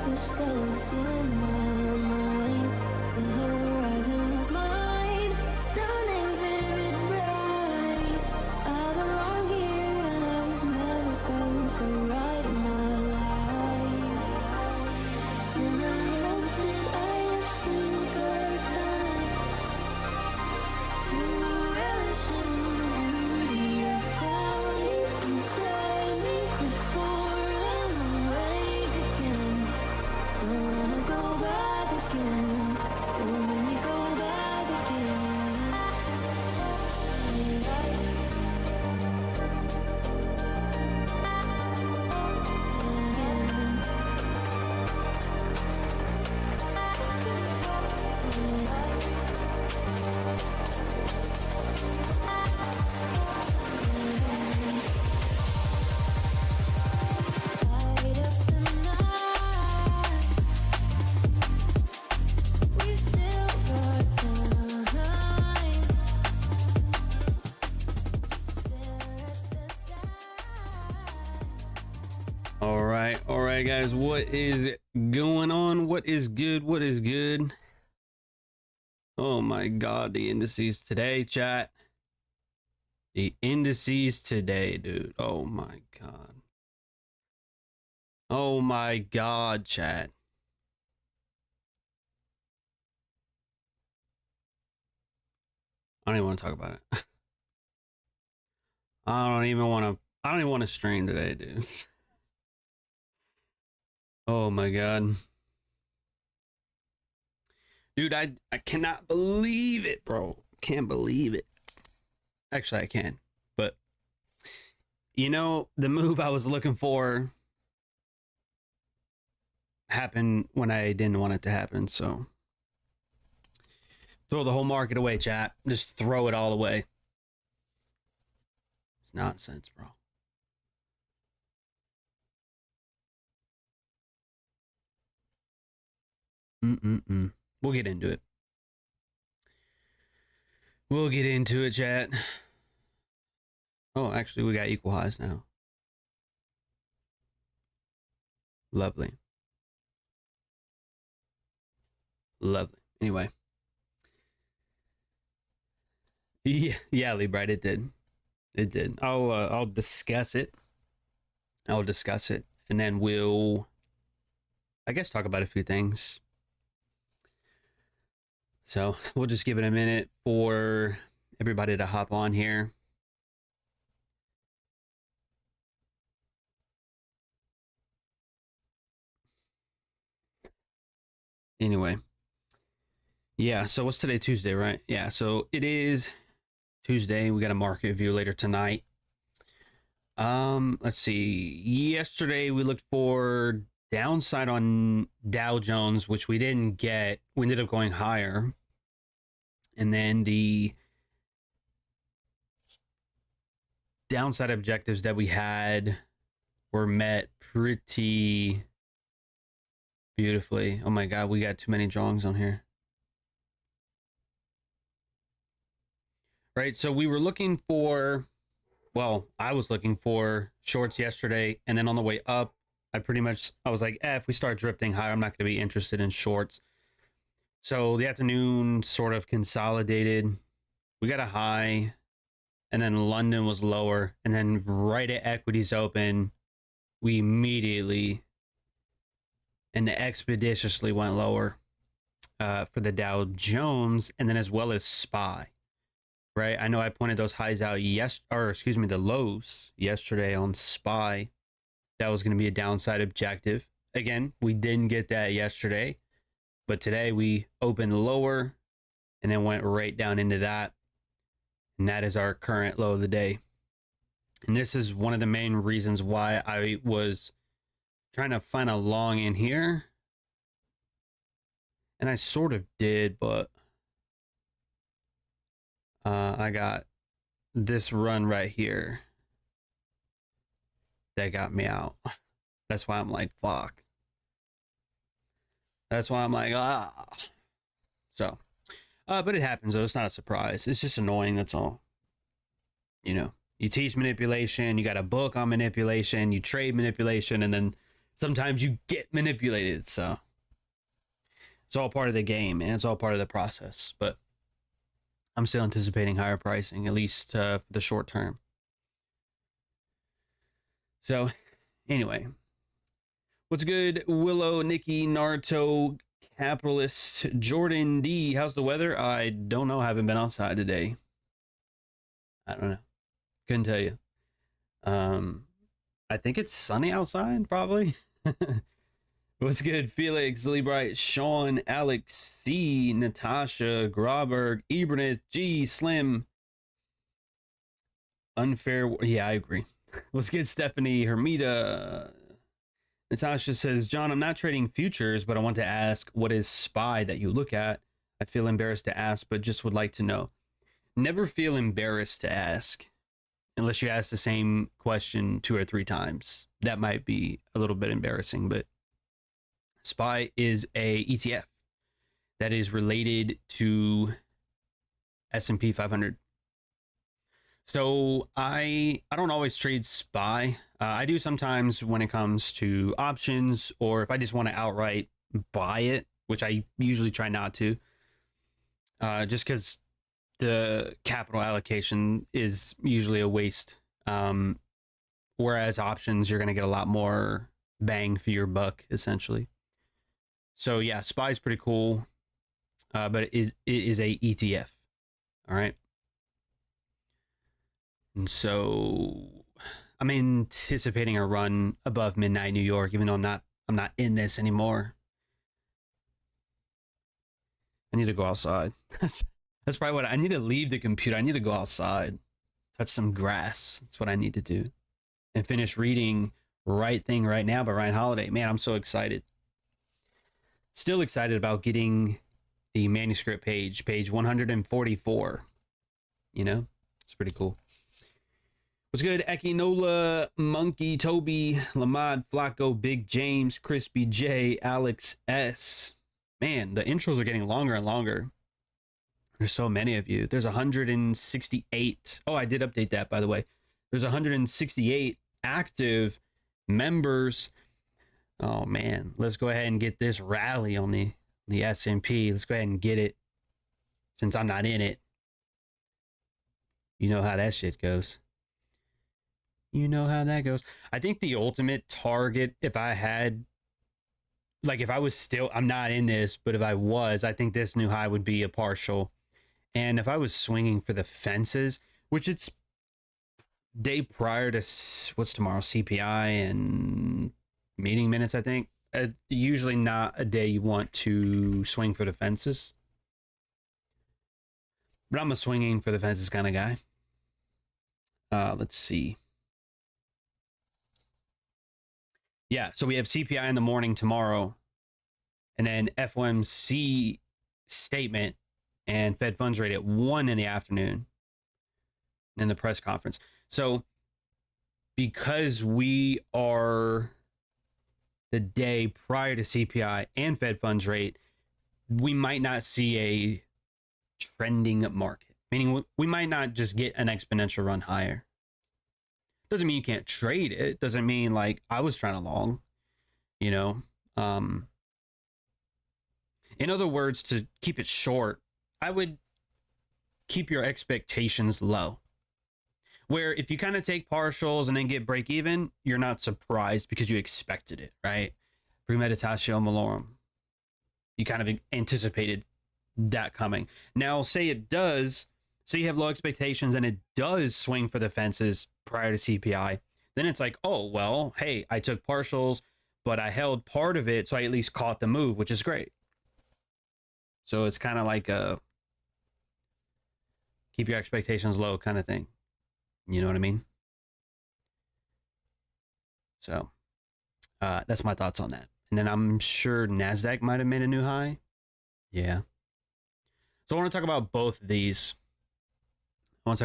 message goes in my mind. The horizon's mine, stunning, vivid, bright. I belong here and I've never felt so right in my life. And I hope that I have still got time to relish in the beauty I found inside me before I'm awake again. Don't wanna go back again. Don't make me go back again. Light up the night. We've still got time. Stare at the sky. All right, guys. What is going on? What is good? What is good? Oh my God, the indices today, chat. The indices today, dude. Oh my God. Oh my God, chat. I don't even want to talk about it. I don't even want to stream today, dude. Oh my God. Dude, I cannot believe it, bro. Can't believe it. Actually, I can. But you know, the move I was looking for happened when I didn't want it to happen, so throw the whole market away, chat. Just throw it all away. It's nonsense, bro. We'll get into it. We'll get into it, chat. Oh, actually, we got equal highs now. Lovely. Lovely. Anyway. Yeah, Lee Bright, it did. It did. I'll discuss it. I'll discuss it, and then we'll, I guess, talk about a few things. So we'll just give it a minute for everybody to hop on here. Anyway. Yeah, so what's today? Tuesday, right? Yeah, so it is Tuesday. We got a market view later tonight. Let's see. Yesterday we looked for downside on Dow Jones, which we didn't get. We ended up going higher. And then the downside objectives that we had were met pretty beautifully. Oh my God, we got too many drawings on here. Right, so we were looking for, well, I was looking for shorts yesterday, and then on the way up, I was like, if we start drifting higher, I'm not going to be interested in shorts. So the afternoon sort of consolidated. We got a high, and then London was lower, and then right at equities open, we immediately and expeditiously went lower for the Dow Jones, and then as well as SPY. Right, I know I pointed those highs out the lows yesterday on SPY. That was going to be a downside objective. Again, we didn't get that yesterday, but today we opened lower and then went right down into that. And that is our current low of the day. And this is one of the main reasons why I was trying to find a long in here. And I sort of did, but I got this run right here that got me out. That's why I'm like, fuck. That's why I'm like, ah. So, but it happens though. It's not a surprise. It's just annoying. That's all. You know, you teach manipulation. You got a book on manipulation. You trade manipulation, and then sometimes you get manipulated. So it's all part of the game and it's all part of the process. But I'm still anticipating higher pricing, at least for the short term. So anyway, what's good? Willow, Nikki, Naruto, Capitalist, Jordan D. How's the weather? I don't know. I haven't been outside today. I don't know. Couldn't tell you. I think it's sunny outside, probably. What's good? Felix, Lee Bright, Sean, Alex, C, Natasha, Groberg, Eberneth, G, Slim. Unfair. Yeah, I agree. What's good, Stephanie, Hermita? Natasha says, John, I'm not trading futures, but I want to ask, what is SPY that you look at? I feel embarrassed to ask, but just would like to know. Never feel embarrassed to ask unless you ask the same question 2 or 3 times. That might be a little bit embarrassing, but SPY is a ETF that is related to S&P 500. So I don't always trade SPY. I do sometimes when it comes to options, or if I just want to outright buy it, which I usually try not to, just because the capital allocation is usually a waste. Whereas options, you're going to get a lot more bang for your buck, essentially. So yeah, SPY is pretty cool, but it is a ETF. All right. And so I'm anticipating a run above midnight New York, even though I'm not in this anymore. I need to go outside. That's probably what I need to leave the computer. I need to go outside, touch some grass. That's what I need to do. And finish reading Right Thing Right Now by Ryan Holiday. Man, I'm so excited. Still excited about getting the manuscript page 144. You know, it's pretty cool. What's good? Ekinola, Monkey, Toby, Lamad, Flacco, Big James, Crispy J, Alex S. Man, the intros are getting longer and longer. There's so many of you. There's 168. Oh, I did update that, by the way. There's 168 active members. Oh, man. Let's go ahead and get this rally on the S&P. Let's go ahead and get it. Since I'm not in it. You know how that shit goes. You know how that goes. I think the ultimate target, if I had, like if I was still, I'm not in this, but if I was, I think this new high would be a partial. And if I was swinging for the fences, which it's day prior to, what's tomorrow, CPI and meeting minutes, I think. Usually not a day you want to swing for the fences. But I'm a swinging for the fences kind of guy. Let's see. Yeah, so we have CPI in the morning tomorrow, and then FOMC statement and Fed funds rate at 1 in the afternoon, and the press conference. So because we are the day prior to CPI and Fed funds rate, we might not see a trending market, meaning we might not just get an exponential run higher. Doesn't mean you can't trade it. Doesn't mean like I was trying to long, you know. In other words, to keep it short, I would keep your expectations low. Where if you kind of take partials and then get break even, you're not surprised because you expected it, right? Premeditatio malorum. You kind of anticipated that coming. Now, say it does. So you have low expectations and it does swing for the fences prior to CPI. Then it's like, oh, well, hey, I took partials, but I held part of it. So I at least caught the move, which is great. So it's kind of like a keep your expectations low kind of thing. You know what I mean? So that's my thoughts on that. And then I'm sure Nasdaq might have made a new high. Yeah. So I want to talk about both of these. We'll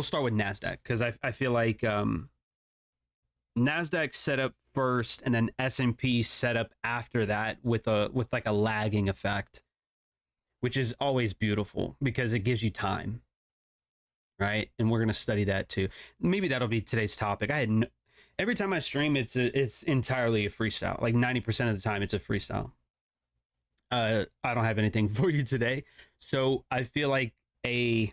start with Nasdaq because I feel like Nasdaq set up first and then S&P set up after that with like a lagging effect, which is always beautiful because it gives you time, right? And we're going to study that too. Maybe that'll be today's topic. Every time I stream, it's entirely a freestyle. Like 90% of the time, it's a freestyle. I don't have anything for you today, so I feel like a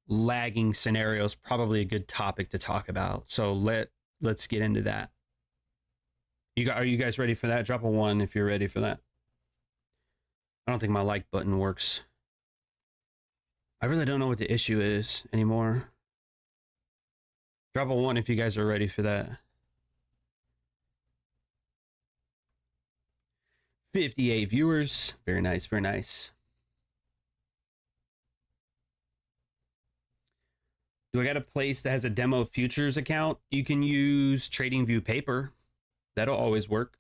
lagging scenario is probably a good topic to talk about. So let's get into that. Are you guys ready for that? Drop a 1 if you're ready for that. I don't think my like button works. I really don't know what the issue is anymore. Drop a 1 if you guys are ready for that. 58 viewers. Very nice, very nice. Do I got a place that has a demo futures account? You can use TradingView Paper. That'll always work.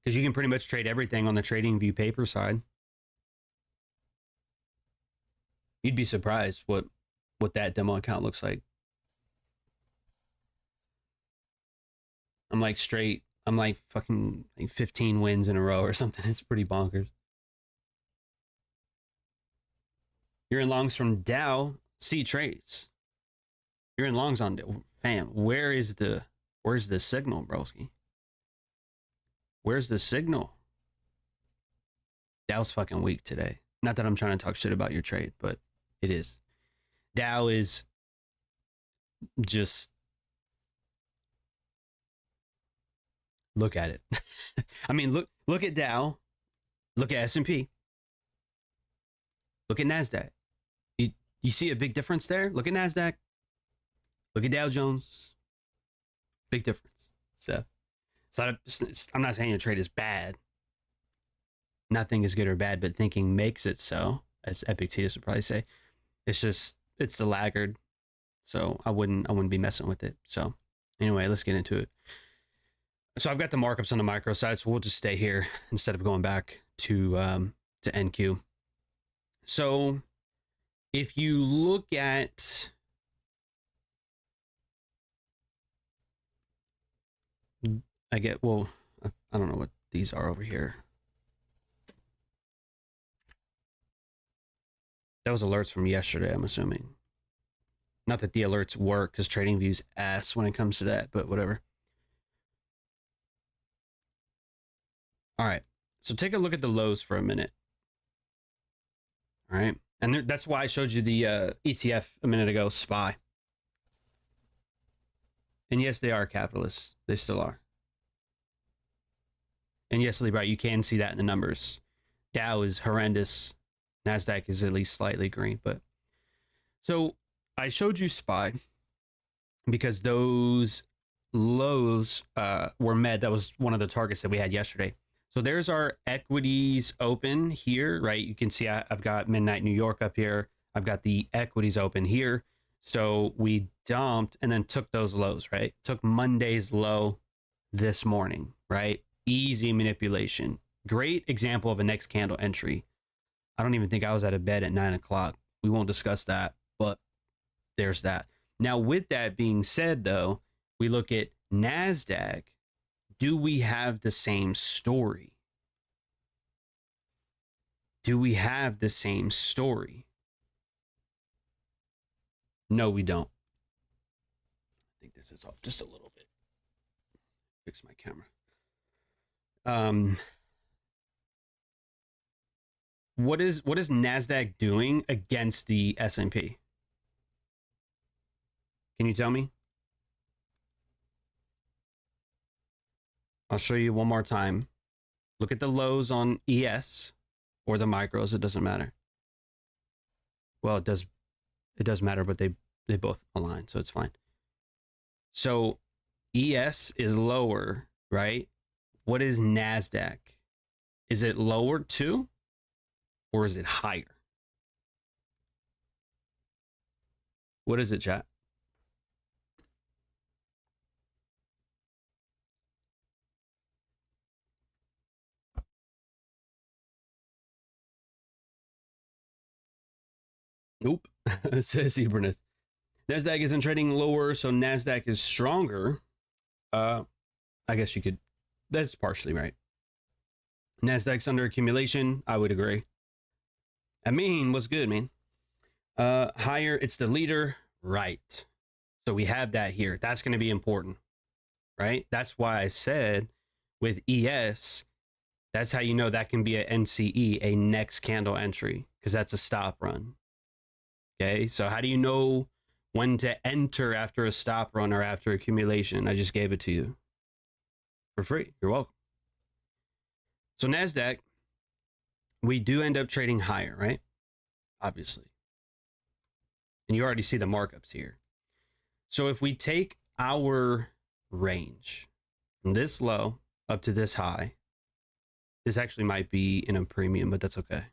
Because you can pretty much trade everything on the TradingView Paper side. You'd be surprised what that demo account looks like. I'm like fucking like 15 wins in a row or something. It's pretty bonkers. You're in longs from Dow. See trades. You're in longs on fam. Where's the signal, broski? Where's the signal? Dow's fucking weak today. Not that I'm trying to talk shit about your trade, but it is. Dow is just look at it. I mean, look at Dow. Look at S&P. Look at Nasdaq. You see a big difference there? Look at Nasdaq. Look at Dow Jones. Big difference. So I'm not saying your trade is bad. Nothing is good or bad, but thinking makes it so, as Epictetus would probably say. It's the laggard. So I wouldn't be messing with it. So anyway, let's get into it. So I've got the markups on the micro side, so we'll just stay here instead of going back to NQ. So if you look at I don't know what these are over here. That was alerts from yesterday, I'm assuming. Not that the alerts work, because TradingView's ass when it comes to that, but whatever. All right, so take a look at the lows for a minute. All right, and that's why I showed you the ETF a minute ago, SPY. And yes, they are capitalists. They still are. And yes, Libra, you can see that in the numbers. Dow is horrendous. Nasdaq is at least slightly green, but so I showed you SPY because those lows were met. That was one of the targets that we had yesterday. So there's our equities open here, right? You can see I've got midnight New York up here. I've got the equities open here. So we dumped and then took those lows, right? Took Monday's low this morning, right? Easy manipulation. Great example of a next candle entry. I don't even think I was out of bed at 9 o'clock. We won't discuss that, but there's that. Now, with that being said, though, we look at Nasdaq. Do we have the same story? Do we have the same story? No, we don't. I think this is off just a little bit. Fix my camera. What is Nasdaq doing against the S&P? Can you tell me? I'll show you one more time. Look at the lows on ES or the micros. It doesn't matter. Well, it does matter, but they both align, so it's fine. So ES is lower, right? What is Nasdaq? Is it lower too? Or is it higher? What is it, chat? Nope, says Eberneth. Nasdaq isn't trading lower, so Nasdaq is stronger. I guess you could. That's partially right. Nasdaq's under accumulation. I would agree. I mean, what's good, man? Higher, it's the leader, right? So we have that here. That's going to be important, right? That's why I said with ES, that's how you know that can be a NCE, a next candle entry, because that's a stop run. Okay, so how do you know when to enter after a stop run or after accumulation? I just gave it to you for free. You're welcome. So Nasdaq, we do end up trading higher, right? Obviously. And you already see the markups here. So if we take our range from this low up to this high, this actually might be in a premium, but that's okay.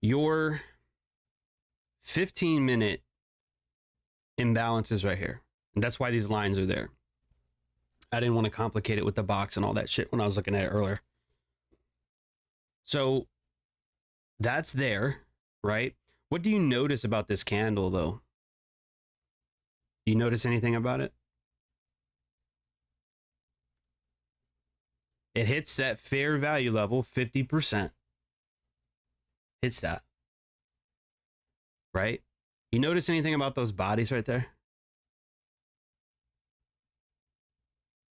Your 15-minute imbalance is right here. And that's why these lines are there. I didn't want to complicate it with the box and all that shit when I was looking at it earlier. So that's there, right? What do you notice about this candle, though? Do you notice anything about it? It hits that fair value level, 50%. Hits that. Right? You notice anything about those bodies right there?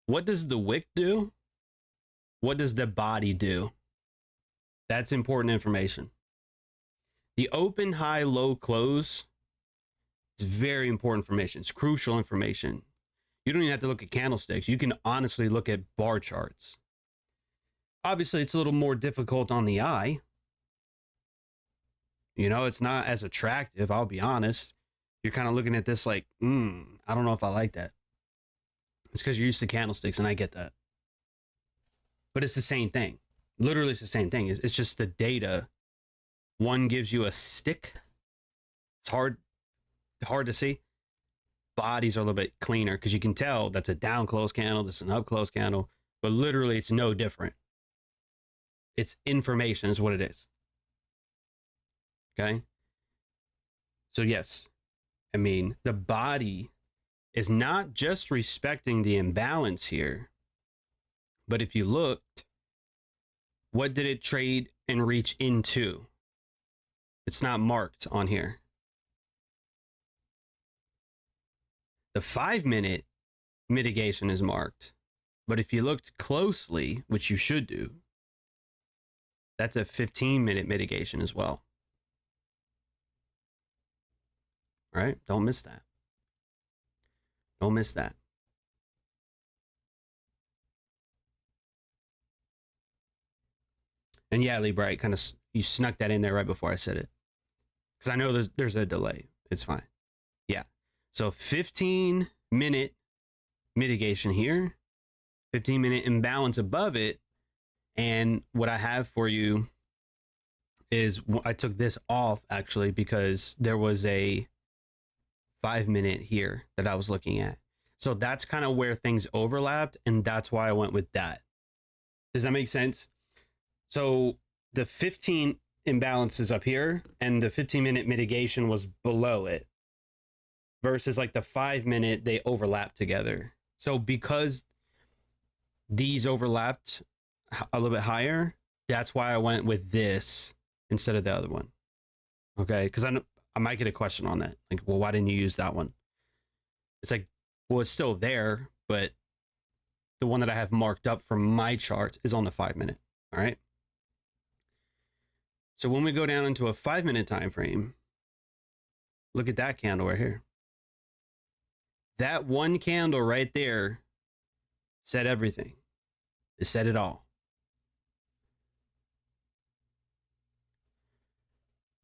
What does the wick do? What does the body do? That's important information. The open, high, low, close is very important information. It's crucial information. You don't even have to look at candlesticks. You can honestly look at bar charts. Obviously, it's a little more difficult on the eye. You know, it's not as attractive, I'll be honest. You're kind of looking at this like, I don't know if I like that. It's because you're used to candlesticks, and I get that. But it's the same thing. Literally, it's the same thing. It's just the data. One gives you a stick. It's hard to see. Bodies are a little bit cleaner because you can tell that's a down close candle, this is an up close candle, but literally it's no different. It's information is what it is. Okay. So yes, I mean, the body is not just respecting the imbalance here, but if you looked, what did it trade and reach into? It's not marked on here. The 5-minute mitigation is marked, but if you looked closely, which you should do, that's a 15-minute mitigation as well. All right, don't miss that. Don't miss that. And yeah, Libra, kind of you snuck that in there right before I said it, because I know there's a delay. It's fine. Yeah. So 15-minute mitigation here, 15-minute imbalance above it, and what I have for you is I took this off actually because there was a 5-minute here that I was looking at. So that's kind of where things overlapped, and that's why I went with that. Does that make sense? So the 15 imbalance is up here, and the 15-minute mitigation was below it. Versus like the 5-minute, they overlap together. So because these overlapped a little bit higher, that's why I went with this instead of the other one. Okay, because I might get a question on that. Like, well, why didn't you use that one? It's like, well, it's still there, but the one that I have marked up from my chart is on the 5-minute. All right. So when we go down into a 5-minute time frame, look at that candle right here. That one candle right there said everything. It said it all.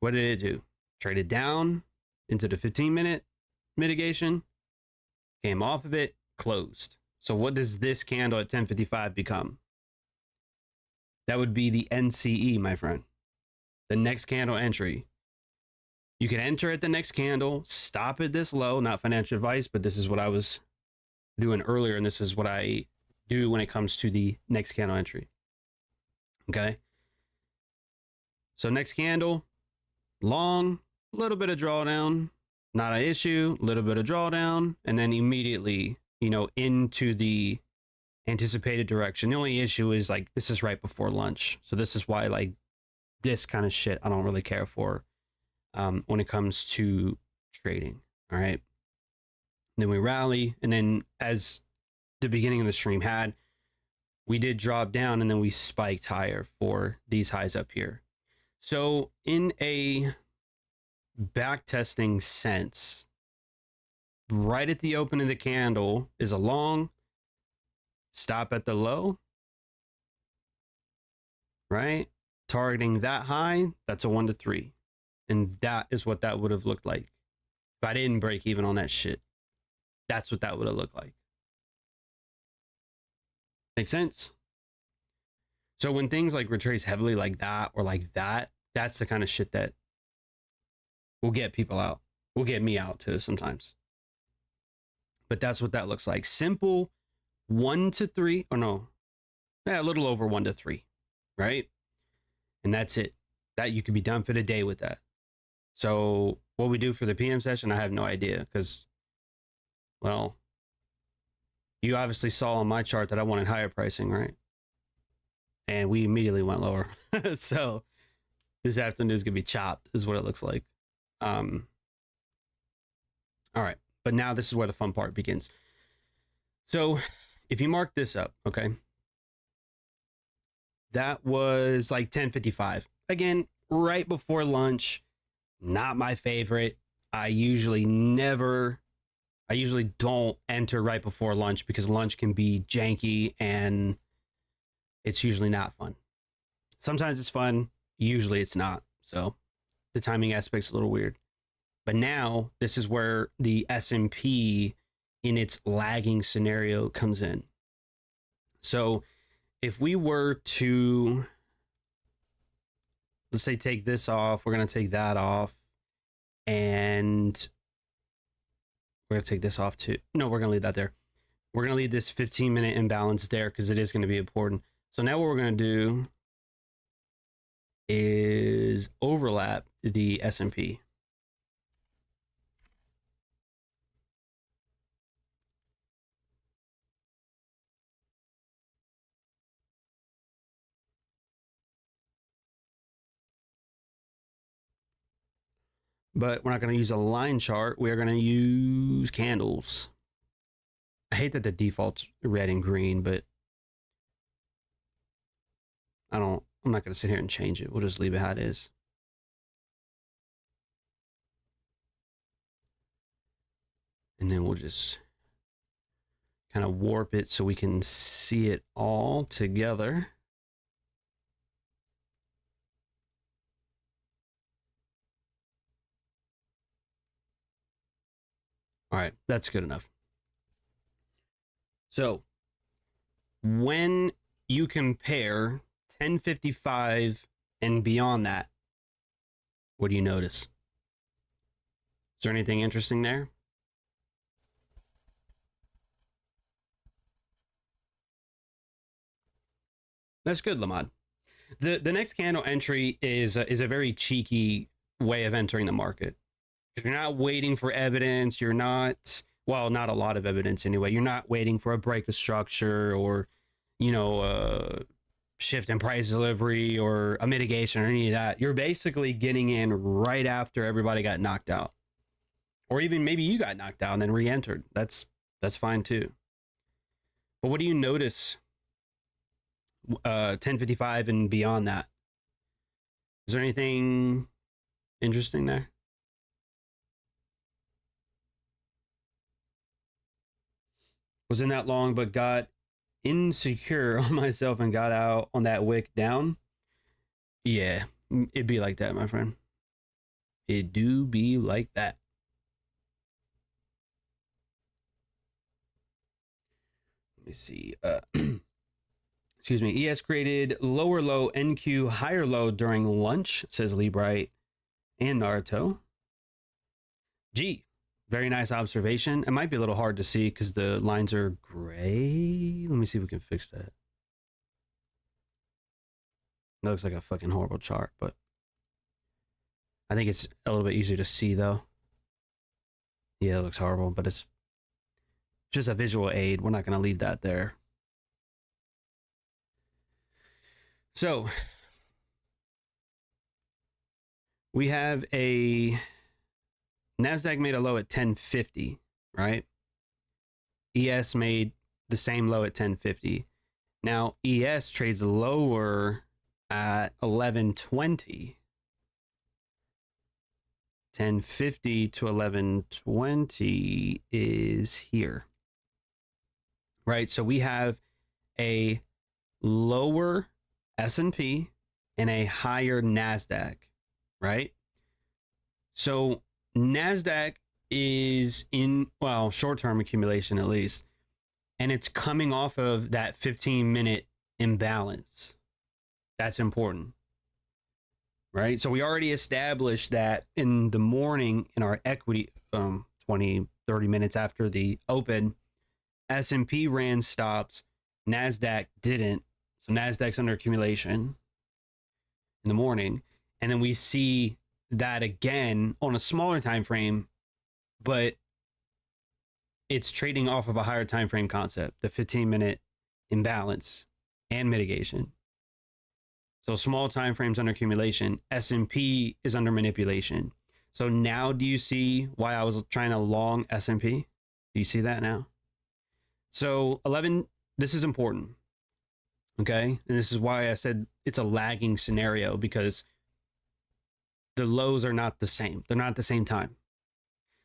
What did it do? Traded down into the 15-minute mitigation, came off of it, closed. So what does this candle at 10:55 become? That would be the NCE, my friend. The next candle entry. You can enter at the next candle, stop at this low, not financial advice, but this is what I was doing earlier, and this is what I do when it comes to the next candle entry. Okay. So next candle, long, a little bit of drawdown, not an issue, a little bit of drawdown, and then immediately, you know, into the anticipated direction. The only issue is like, this is right before lunch. So this is why like this kind of shit I don't really care for when it comes to trading. All right. Then we rally, and then as the beginning of the stream had, we did drop down and then we spiked higher for these highs up here. So in a back testing sense, right at the open of the candle is a long, stop at the low, right? Targeting that high, that's a 1 to 3. And that is what that would have looked like. If I didn't break even on that shit, that's what that would have looked like. Make sense? So when things like retrace heavily like that or like that, that's the kind of shit that will get people out. Will get me out too sometimes. But that's what that looks like. Simple 1 to 3, or no, a little over 1 to 3, right? And that's it. That you could be done for the day with that. So what we do for the PM session, I have no idea, because, well, you obviously saw on my chart that I wanted higher pricing, right? And we immediately went lower. So this afternoon is gonna be chopped, is what it looks like. All right, but now this is where the fun part begins. So if you mark this up, okay, that was like 10:55. Again, right before lunch. Not my favorite. I usually don't enter right before lunch because lunch can be janky and it's usually not fun. Sometimes it's fun, usually it's not. So the timing aspect's a little weird. But now this is where the S&P in its lagging scenario comes in. So if we were to, let's say, take this off, we're going to take that off, and we're going to take this off too. No, we're going to leave that there. We're going to leave this 15-minute imbalance there because it is going to be important. So now what we're going to do is overlap the S&P. But we're not going to use a line chart. We're going to use candles. I hate that the default's red and green, but I'm not going to sit here and change it. We'll just leave it how it is. And then we'll just kind of warp it so we can see it all together. All right, that's good enough. So when you compare 10:55 and beyond that, what do you notice? Is there anything interesting there? That's good, Lamad. The next candle entry is a very cheeky way of entering the market. You're not waiting for evidence. You're not, well, not a lot of evidence anyway. You're not waiting for a break of structure or, you know, shift in price delivery or a mitigation or any of that. You're basically getting in right after everybody got knocked out, or even maybe you got knocked out and then re-entered. That's fine too. But what do you notice 10:55 and beyond that? Is there anything interesting there? Wasn't that long, but got insecure on myself and got out on that wick down. Yeah, it'd be like that, my friend. It do be like that. Let me see. Excuse me. ES created lower low, NQ higher low during lunch, says Lee Bright and Naruto. Gee, very nice observation. It might be a little hard to see because the lines are gray. Let me see if we can fix that. That looks like a fucking horrible chart, but I think it's a little bit easier to see though. Yeah, it looks horrible, but it's just a visual aid. We're not going to leave that there. So We have a Nasdaq made a low at 1050, right? ES made the same low at 1050. Now ES trades lower at 1120. 1050 to 1120 is here, right? So we have a lower S&P and a higher Nasdaq, right? So Nasdaq is in, well, short-term accumulation at least, and it's coming off of that 15-minute imbalance. That's important, right? So we already established that in the morning in our equity, 20, 30 minutes after the open, S&P ran stops, Nasdaq didn't. So Nasdaq's under accumulation in the morning, and then we see that again on a smaller time frame, but it's trading off of a higher time frame concept, the 15-minute imbalance and mitigation. So small time frames under accumulation, S&P is under manipulation. So now do you see why I was trying to long S&P? Do you see that now? So 11, this is important. Okay? And this is why I said it's a lagging scenario, because the lows are not the same. They're not at the same time.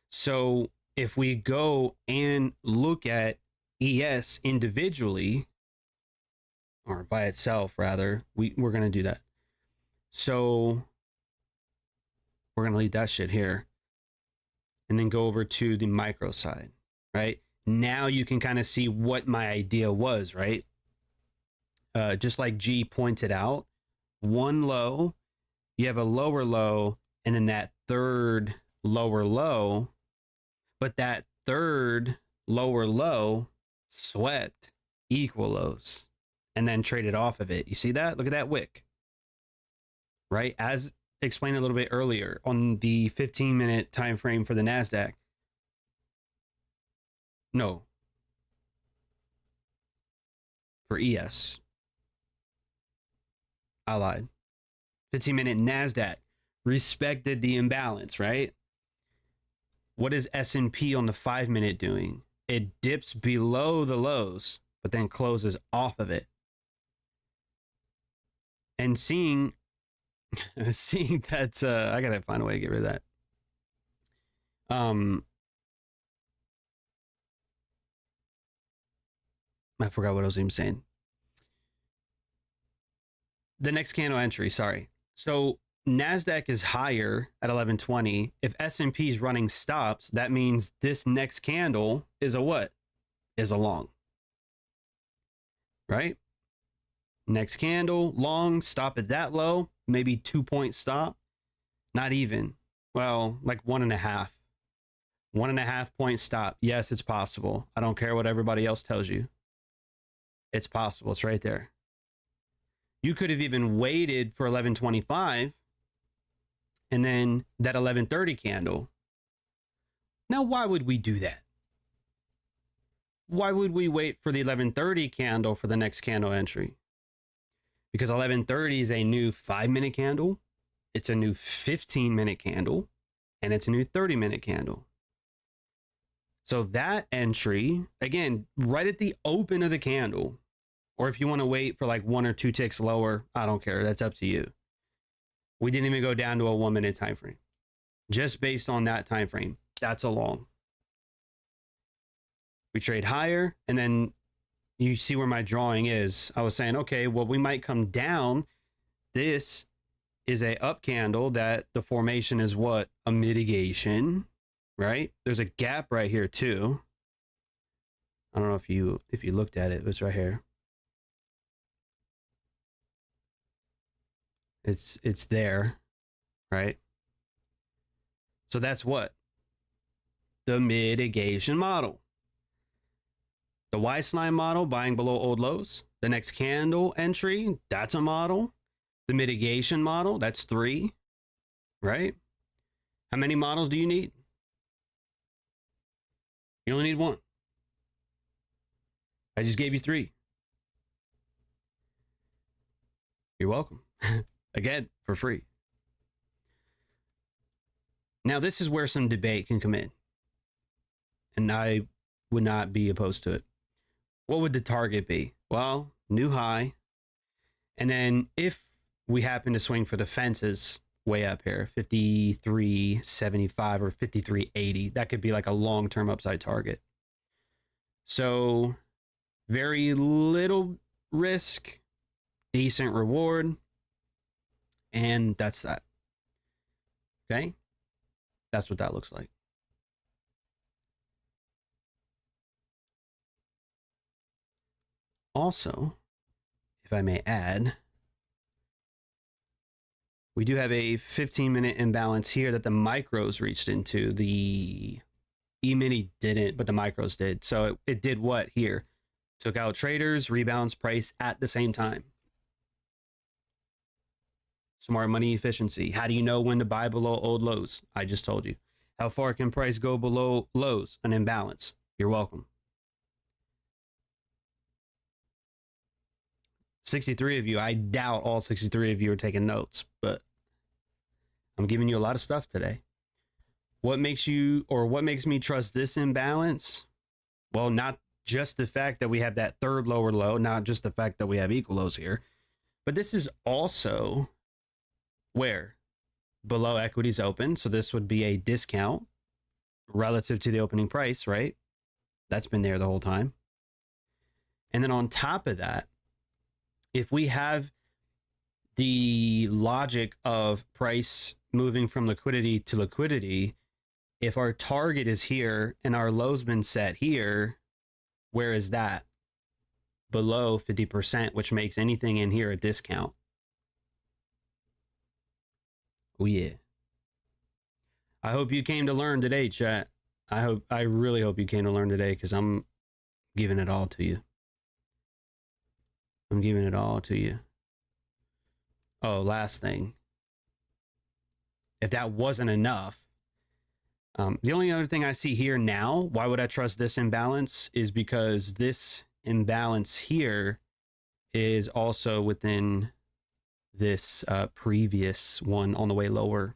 So if we go and look at ES individually, or by itself rather, we're going to do that. So we're going to leave that shit here and then go over to the micro side, right? Now you can kind of see what my idea was, right? Just like G pointed out, one low, you have a lower low, and then that third lower low, but that third lower low swept equal lows and then traded off of it. You see that? Look at that wick, right? As explained a little bit earlier on the 15-minute time frame for the Nasdaq. No, for ES. I lied. 15-minute Nasdaq respected the imbalance, right? What is S&P on the 5-minute doing? It dips below the lows, but then closes off of it. And seeing that, I gotta find a way to get rid of that. I forgot what I was even saying. The next candle entry, sorry. So Nasdaq is higher at 1120. If S&P is running stops, that means this next candle is a what? Is a long. Right? Next candle, long, stop at that low, maybe 2-point stop. Not even. Well, like 1.5. 1.5 point stop. Yes, it's possible. I don't care what everybody else tells you. It's possible. It's right there. You could have even waited for 1125 and then that 1130 candle. Now, why would we do that? Why would we wait for the 1130 candle for the next candle entry? Because 1130 is a new 5-minute candle, it's a new 15-minute candle, and it's a new 30-minute candle. So that entry, again, right at the open of the candle, or if you want to wait for like 1 or 2 ticks lower, I don't care. That's up to you. We didn't even go down to a 1-minute time frame. Just based on that time frame, that's a long. We trade higher, and then you see where my drawing is. I was saying, okay, well, we might come down. This is a up candle that the formation is what? A mitigation, right? There's a gap right here too. I don't know if you looked at it. It's right here. It's there, right? So that's what? The mitigation model. The Y-Slime model, buying below old lows. The next candle entry, that's a model. The mitigation model, that's 3, right? How many models do you need? You only need 1. I just gave you 3. You're welcome. Again, for free. Now, this is where some debate can come in, and I would not be opposed to it. What would the target be? Well, new high. And then if we happen to swing for the fences way up here, 53.75 or 53.80, that could be like a long-term upside target. So very little risk, decent reward, and that's that. Okay? That's what that looks like. Also, if I may add, we do have a 15-minute imbalance here that the micros reached into. The E-mini didn't, but the micros did. So it did what here? Took out traders, rebalanced price at the same time. Smart money efficiency. How do you know when to buy below old lows? I just told you. How far can price go below lows? An imbalance. You're welcome. 63 of you. I doubt all 63 of you are taking notes, but I'm giving you a lot of stuff today. What makes you, or what makes me trust this imbalance? Well, not just the fact that we have that third lower low, not just the fact that we have equal lows here, but this is also where below equities open. So this would be a discount relative to the opening price, right? That's been there the whole time. And then on top of that, if we have the logic of price moving from liquidity to liquidity, if our target is here and our low's been set here, where is that? Below 50%, which makes anything in here a discount. Oh yeah. I hope you came to learn today, chat. I really hope you came to learn today, because I'm giving it all to you. I'm giving it all to you. Oh, last thing. If that wasn't enough, the only other thing I see here now, why would I trust this imbalance, is because this imbalance here is also within this previous one on the way lower.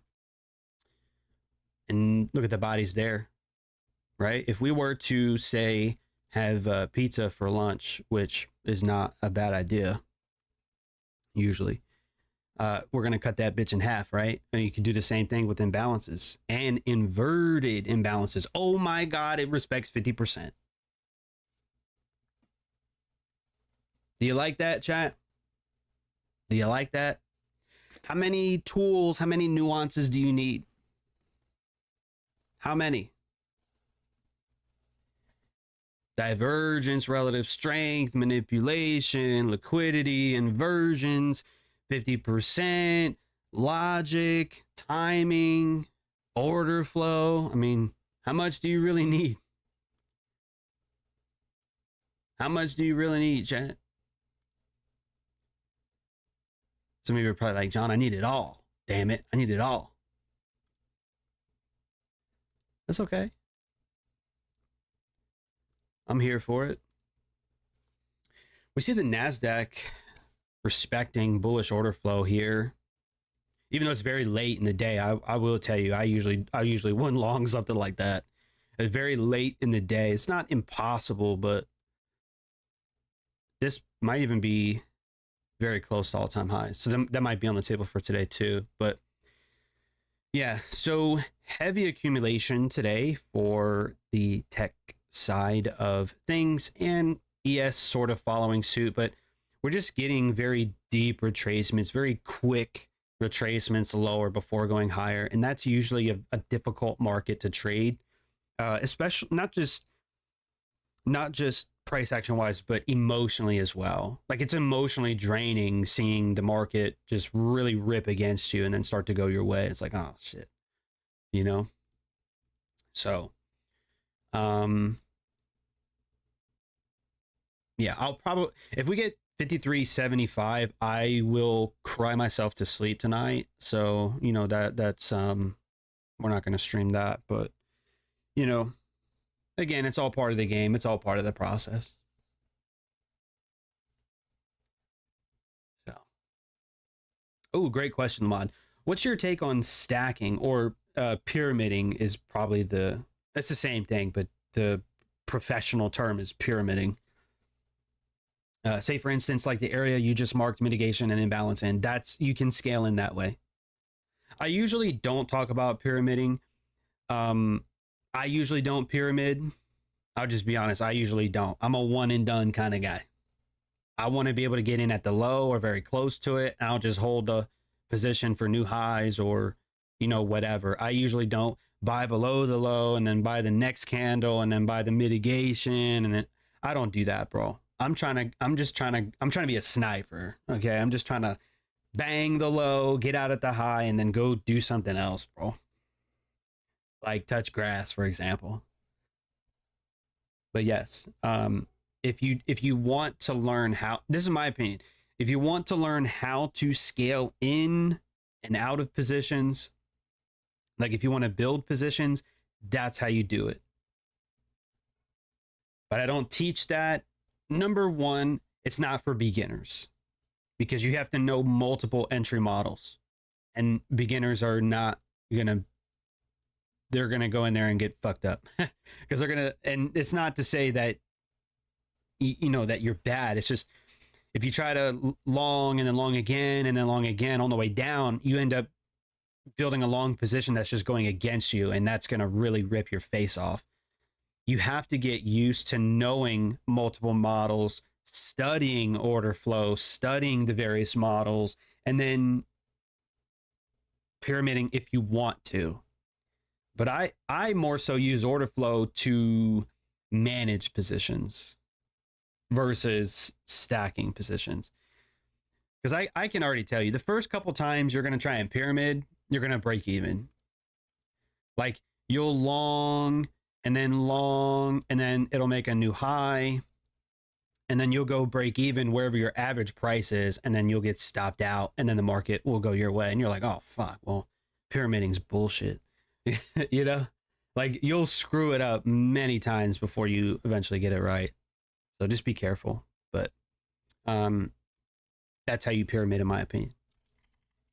And look at the bodies there, right? If we were to say have pizza for lunch, which is not a bad idea usually, we're going to cut that bitch in half, right? And you can do the same thing with imbalances and inverted imbalances. Oh my God, it respects 50%. Do you like that, chat? Do you like that? How many tools, how many nuances do you need? How many? Divergence, relative strength, manipulation, liquidity, inversions, 50%, logic, timing, order flow. I mean, how much do you really need? How much do you really need, chat? Some of you are probably like, John, I need it all. Damn it, I need it all. That's okay. I'm here for it. We see the Nasdaq respecting bullish order flow here, even though it's very late in the day. I will tell you, I usually win long something like that. It's very late in the day. It's not impossible, but this might even be very close to all-time highs. So that might be on the table for today too. But yeah, so heavy accumulation today for the tech side of things, and ES sort of following suit, but we're just getting very deep retracements, very quick retracements lower before going higher. And that's usually a difficult market to trade, especially not just price action wise, but emotionally as well. Like, it's emotionally draining seeing the market just really rip against you and then start to go your way. It's like, oh shit, you know? So, yeah, I'll probably, if we get 53.75, I will cry myself to sleep tonight. So, you know, that's we're not going to stream that, but you know, again, it's all part of the game. It's all part of the process. So, oh, great question, Mod. What's your take on stacking, or pyramiding is probably it's the same thing, but the professional term is pyramiding. Say for instance, like the area you just marked mitigation and imbalance in, you can scale in that way. I usually don't talk about pyramiding. I usually don't pyramid. I'll just be honest, I usually don't. I'm a one and done kind of guy. I want to be able to get in at the low or very close to it, and I'll just hold the position for new highs or, whatever. I usually don't buy below the low and then buy the next candle and then buy the mitigation, and then I don't do that, bro. I'm trying to be a sniper. Okay. I'm just trying to bang the low, get out at the high, and then go do something else, bro. Like touch grass, for example. But yes, if you want to learn how, this is my opinion, if you want to learn how to scale in and out of positions, like if you want to build positions, that's how you do it. But I don't teach that. Number one, it's not for beginners because you have to know multiple entry models, and beginners are not they're gonna go in there and get fucked up because and it's not to say that that you're bad. It's just if you try to long and then long again and then long again on the way down, you end up building a long position that's just going against you, and that's gonna really rip your face off. You have to get used to knowing multiple models, studying order flow, studying the various models, and then pyramiding if you want to. But I more so use order flow to manage positions versus stacking positions. Because I can already tell you, the first couple times you're going to try and pyramid, you're going to break even. Like you'll long, and then it'll make a new high, and then you'll go break even wherever your average price is, and then you'll get stopped out, and then the market will go your way, and you're like, oh fuck, well, pyramiding's bullshit. Like you'll screw it up many times before you eventually get it right. So just be careful. But that's how you pyramid, in my opinion.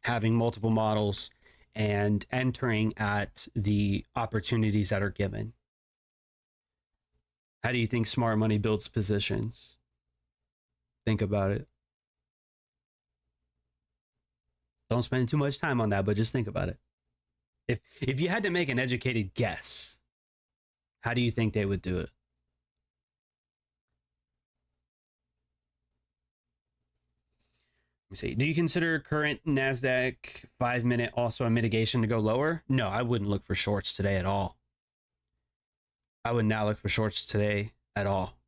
Having multiple models and entering at the opportunities that are given. How do you think smart money builds positions? Think about it. Don't spend too much time on that, but just think about it. If you had to make an educated guess, how do you think they would do it? Let me see. Do you consider current Nasdaq 5-minute also a mitigation to go lower? No, I wouldn't look for shorts today at all. I would not look for shorts today at all.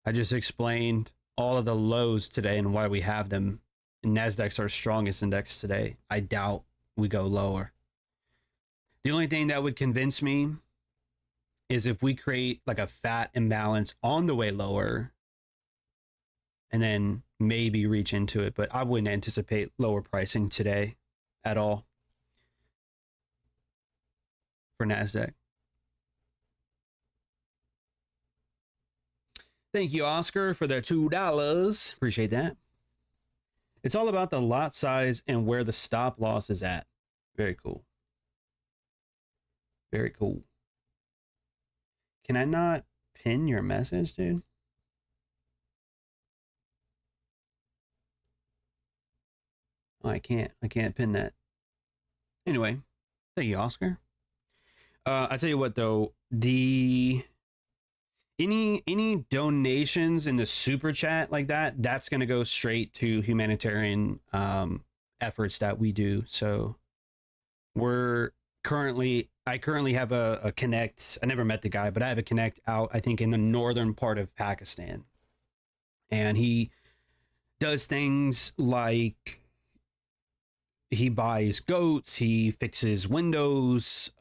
I just explained all of the lows today and why we have them. And Nasdaq's our strongest index today. I doubt we go lower. The only thing that would convince me is if we create like a fat imbalance on the way lower and then maybe reach into it, but I wouldn't anticipate lower pricing today at all for Nasdaq. Thank you, Oscar, for the $2. Appreciate that. It's all about the lot size and where the stop loss is at. Very cool. Very cool. Can I not pin your message, dude? Oh, I can't pin that. Anyway, thank you, Oscar. I tell you what though, any donations in the super chat like that's going to go straight to humanitarian efforts that we do. So I currently have a connect. I never met the guy, but I have a connect out, I think, in the northern part of Pakistan. And he does things like he buys goats, he fixes windows,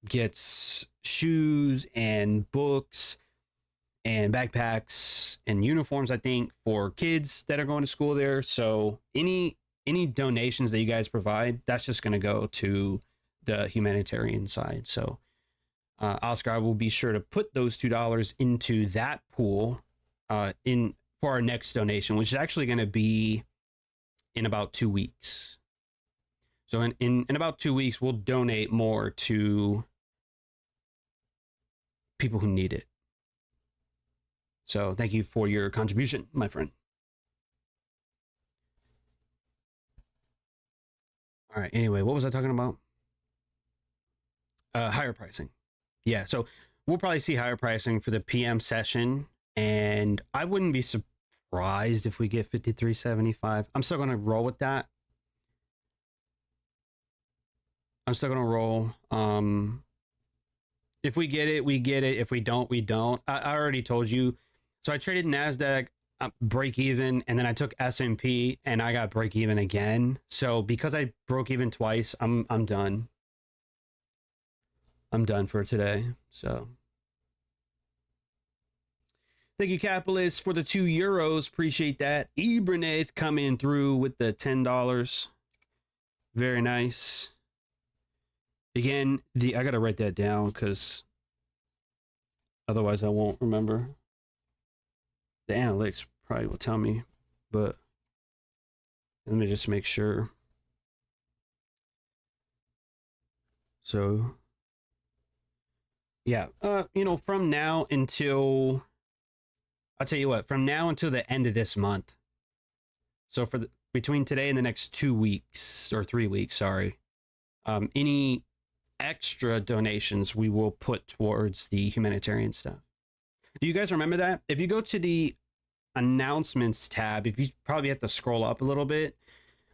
gets shoes and books and backpacks and uniforms, I think, for kids that are going to school there. So any donations that you guys provide, that's just going to go to the humanitarian side. So Oscar, I will be sure to put those $2 into that pool for our next donation, which is actually going to be in about 2 weeks. So in about 2 weeks, we'll donate more to people who need it. So thank you for your contribution, my friend. All right. Anyway, what was I talking about? Higher pricing. Yeah. So we'll probably see higher pricing for the PM session, and I wouldn't be surprised if we get 53.75. I'm still going to roll with that. I'm still going to roll. If we get it, we get it. If we don't, we don't. I already told you. So I traded Nasdaq break even, and then I took S&P and I got break even again. So because I broke even twice, I'm done. I'm done for today. So thank you, Capitalist, for the €2. Appreciate that. Ibranath coming through with the $10. Very nice. Again, I gotta write that down because otherwise I won't remember. The analytics probably will tell me, but let me just make sure. So yeah, from now until, I'll tell you what, from now until the end of this month. So between today and the next 2 weeks or 3 weeks, sorry, any extra donations we will put towards the humanitarian stuff. Do you guys remember that? If you go to the announcements tab, if you probably have to scroll up a little bit,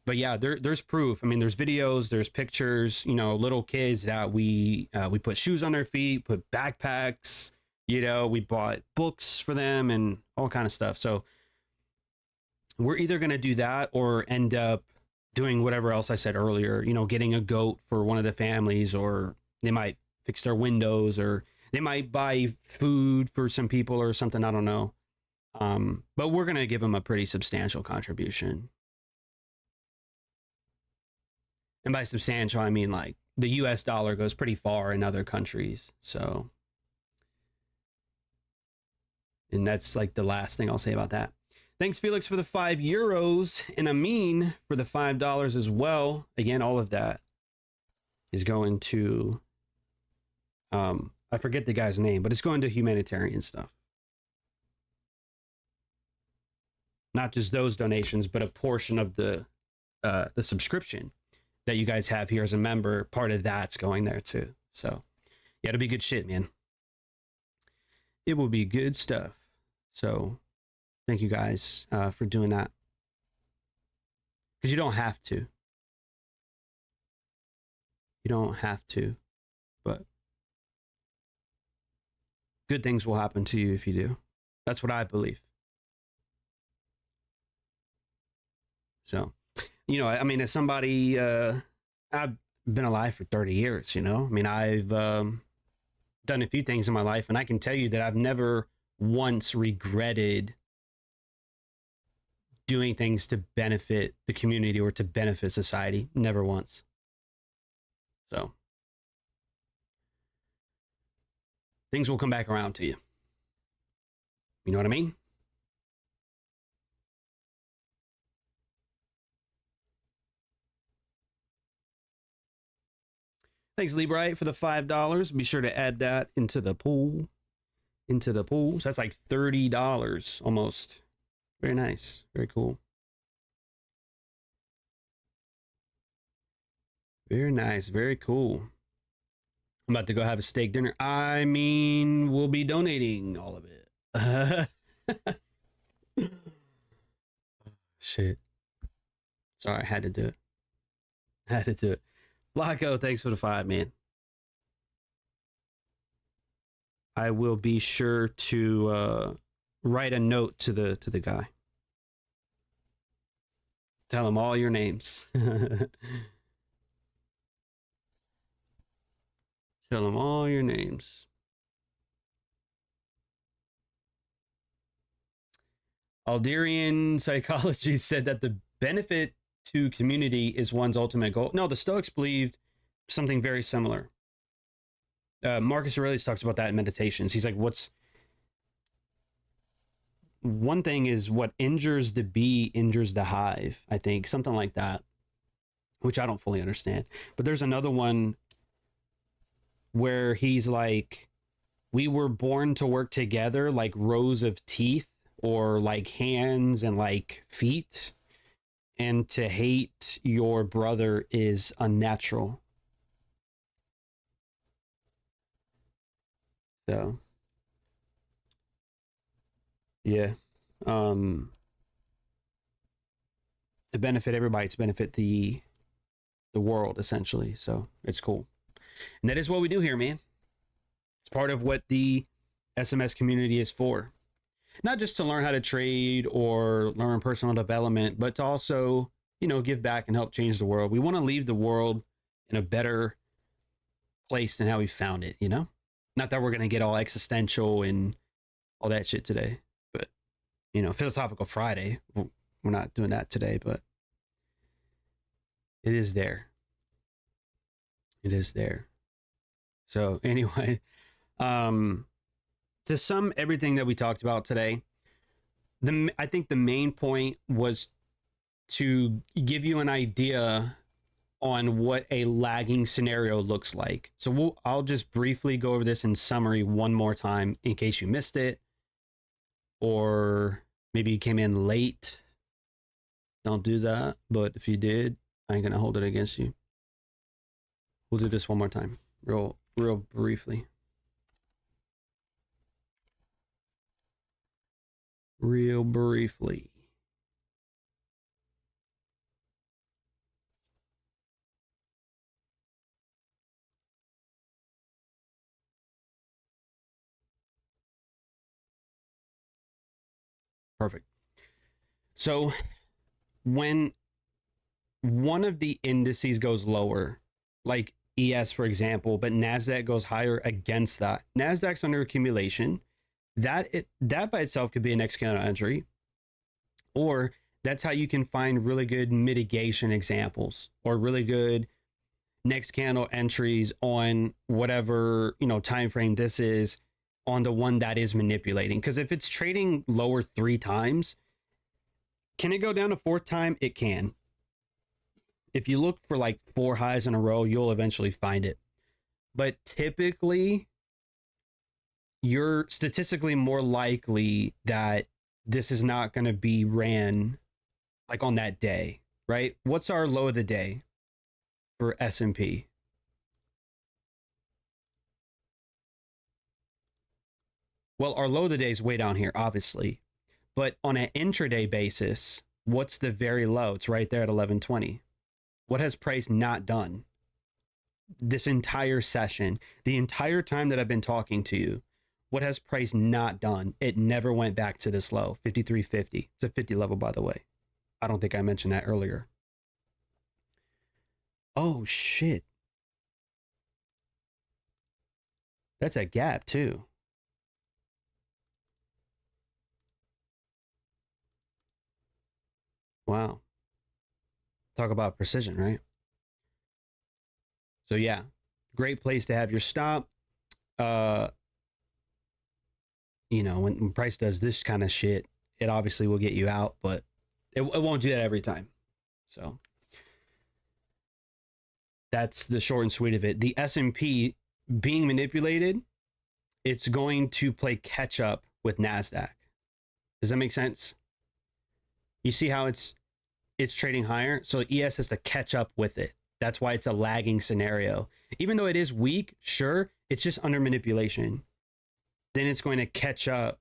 but yeah, there's proof. I mean, there's videos, there's pictures, little kids that we put shoes on their feet, put backpacks, we bought books for them and all kind of stuff. So we're either going to do that or end up doing whatever else I said earlier, getting a goat for one of the families, or they might fix their windows, or they might buy food for some people or something. I don't know. But we're going to give them a pretty substantial contribution. And by substantial, I mean like the US dollar goes pretty far in other countries. So, and that's like the last thing I'll say about that. Thanks, Felix, for the €5, and Amin for the $5 as well. Again, all of that is going to, I forget the guy's name, but it's going to humanitarian stuff. Not just those donations, but a portion of the subscription that you guys have here as a member. Part of that's going there too. So yeah, it'll be good shit, man. It will be good stuff. So thank you guys for doing that. Because you don't have to. You don't have to. But good things will happen to you if you do. That's what I believe. So, I mean, as somebody, I've been alive for 30 years, I mean, I've done a few things in my life, and I can tell you that I've never once regretted doing things to benefit the community or to benefit society. Never once. So things will come back around to you. You know what I mean? Thanks, Libright, for the $5. Be sure to add that into the pool. So that's like $30 almost. Very nice. Very cool. Very nice. Very cool. I'm about to go have a steak dinner. I mean, we'll be donating all of it. Shit. Sorry, I had to do it. Laco, thanks for the 5, man. I will be sure to write a note to the guy. Tell him all your names. Tell him all your names. Alderian Psychology said that the benefit to community is one's ultimate goal. No, the Stoics believed something very similar. Marcus Aurelius talks about that in Meditations. He's like, one thing is what injures the bee injures the hive, I think, something like that. which I don't fully understand. But there's another one where he's like, we were born to work together like rows of teeth or like hands and like feet, and to hate your brother is unnatural. So yeah, to benefit everybody, to benefit the world essentially. So it's cool, and that is what we do here, man. It's part of what the SMS community is for. Not just to learn how to trade or learn personal development, but to also, you know, give back and help change the world. We want to leave the world in a better place than how we found it, you know? Not that we're going to get all existential and all that shit today, but, you know, Philosophical Friday, we're not doing that today, but it is there. It is there. So anyway, to sum everything that we talked about today, I think the main point was to give you an idea on what a lagging scenario looks like. So I'll just briefly go over this in summary one more time in case you missed it, or maybe you came in late. Don't do that, but if you did, I ain't gonna hold it against you. We'll do this one more time, real briefly. Real briefly. Perfect. So when one of the indices goes lower, like ES, for example, but Nasdaq goes higher against that, Nasdaq's under accumulation. That by itself could be an next candle entry, or that's how you can find really good mitigation examples or really good next candle entries on whatever, you know, time frame this is, on the one that is manipulating. Because if it's trading lower 3 times, can it go down a 4th time? It can. If you look for like 4 highs in a row, you'll eventually find it. But typically, you're statistically more likely that this is not going to be ran like on that day, right? What's our low of the day for S&P? Well, our low of the day is way down here, obviously. But on an intraday basis, what's the very low? It's right there at 1120. What has price not done this entire session, the entire time that I've been talking to you? What has price not done? It never went back to this low, 53.50. It's a 50 level, by the way. I don't think I mentioned that earlier. Oh, shit. That's a gap, too. Wow. Talk about precision, right? So, yeah. Great place to have your stop. You know, when price does this kind of shit, it obviously will get you out, but it won't do that every time. So that's the short and sweet of it. The S&P being manipulated, it's going to play catch up with Nasdaq. Does that make sense? You see how it's trading higher, so ES has to catch up with it. That's why it's a lagging scenario. Even though it is weak, sure, it's just under manipulation. Then it's going to catch up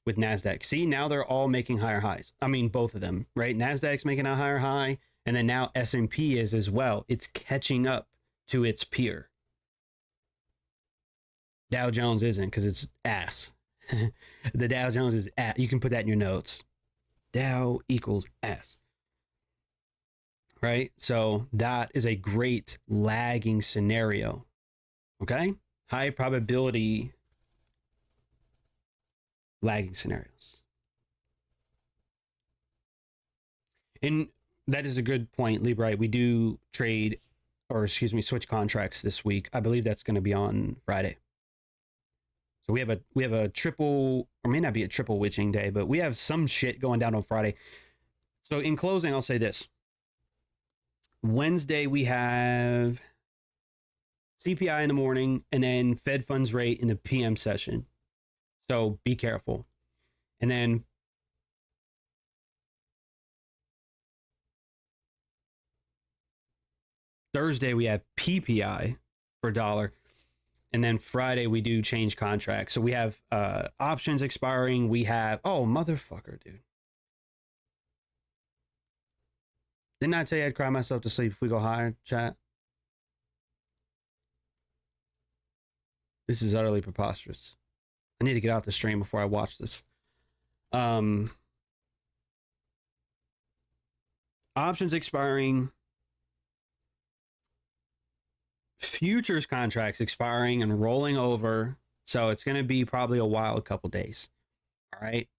with Nasdaq. See, now they're all making higher highs. I mean, both of them, right? Nasdaq's making a higher high, and then now S&P is as well. It's catching up to its peer. Dow Jones isn't, because it's ass. The Dow Jones is ass. You can put that in your notes. Dow equals ass. Right? So that is a great lagging scenario. Okay? High probability lagging scenarios. And that is a good point, Libra. We do trade, or excuse me, switch contracts this week. I believe that's going to be on Friday. So we have a triple, or may not be a triple witching day, but we have some shit going down on Friday. So in closing, I'll say this. Wednesday, we have CPI in the morning and then Fed funds rate in the PM session. So be careful. And then Thursday, we have PPI for dollar. And then Friday, we do change contracts. So we have options expiring. We have, oh, motherfucker, dude. Didn't I tell you I'd cry myself to sleep if we go higher, chat? This is utterly preposterous. I need to get out the stream before I watch this. Options expiring. Futures contracts expiring and rolling over. So it's going to be probably a wild couple days. All right.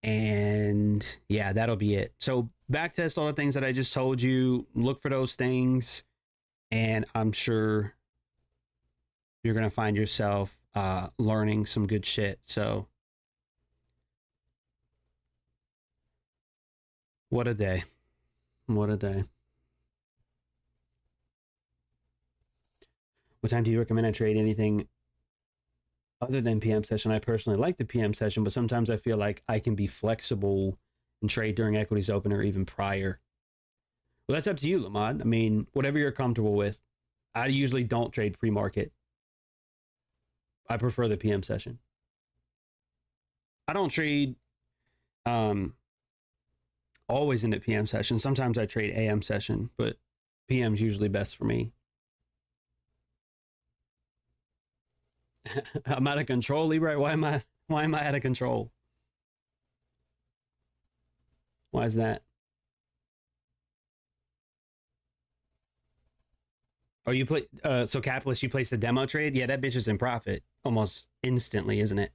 And yeah, that'll be it. So back test all the things that I just told you. Look for those things. And I'm sure you're going to find yourself learning some good shit. So what a day. What a day. What time do you recommend I trade anything other than PM session? I personally like the PM session, but sometimes I feel like I can be flexible and trade during equities open or even prior. Well, that's up to you, Lamont. I mean, whatever you're comfortable with. I usually don't trade pre-market. I prefer the PM session. I don't trade always in the PM session. Sometimes I trade AM session, but PM's usually best for me. I'm out of control, Libra. Why am I out of control? Why is that? Oh, you play so Capitalist, you placed a demo trade? Yeah, that bitch is in profit almost instantly, isn't it?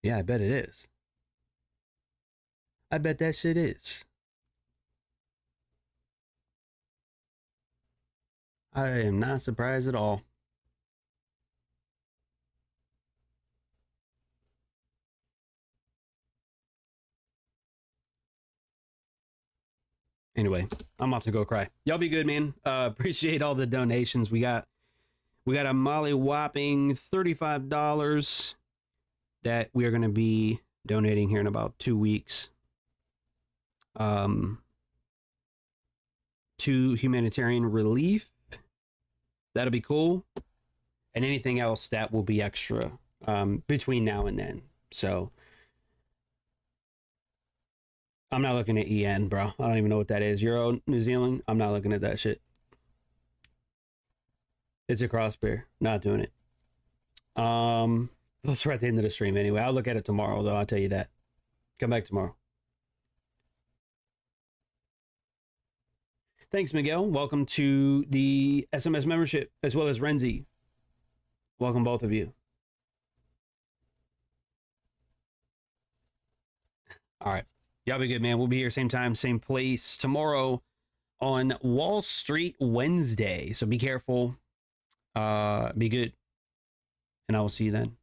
Yeah, I bet it is. I bet that shit is. I am not surprised at all. Anyway, I'm off to go cry. Y'all be good, man. Appreciate all the donations. We got a molly whopping $35 that we are going to be donating here in about 2 weeks. To humanitarian relief. That'll be cool. And anything else that will be extra between now and then. So I'm not looking at EN, bro. I don't even know what that is. Euro, New Zealand. I'm not looking at that shit. It's a crossbear. Not doing it. Let's right at the end of the stream anyway. I'll look at it tomorrow, though. I'll tell you that. Come back tomorrow. Thanks, Miguel. Welcome to the SMS membership, as well as Renzi. Welcome, both of you. All right. Y'all be good, man. We'll be here same time, same place tomorrow on Wall Street Wednesday. So be careful. Be good. And I will see you then.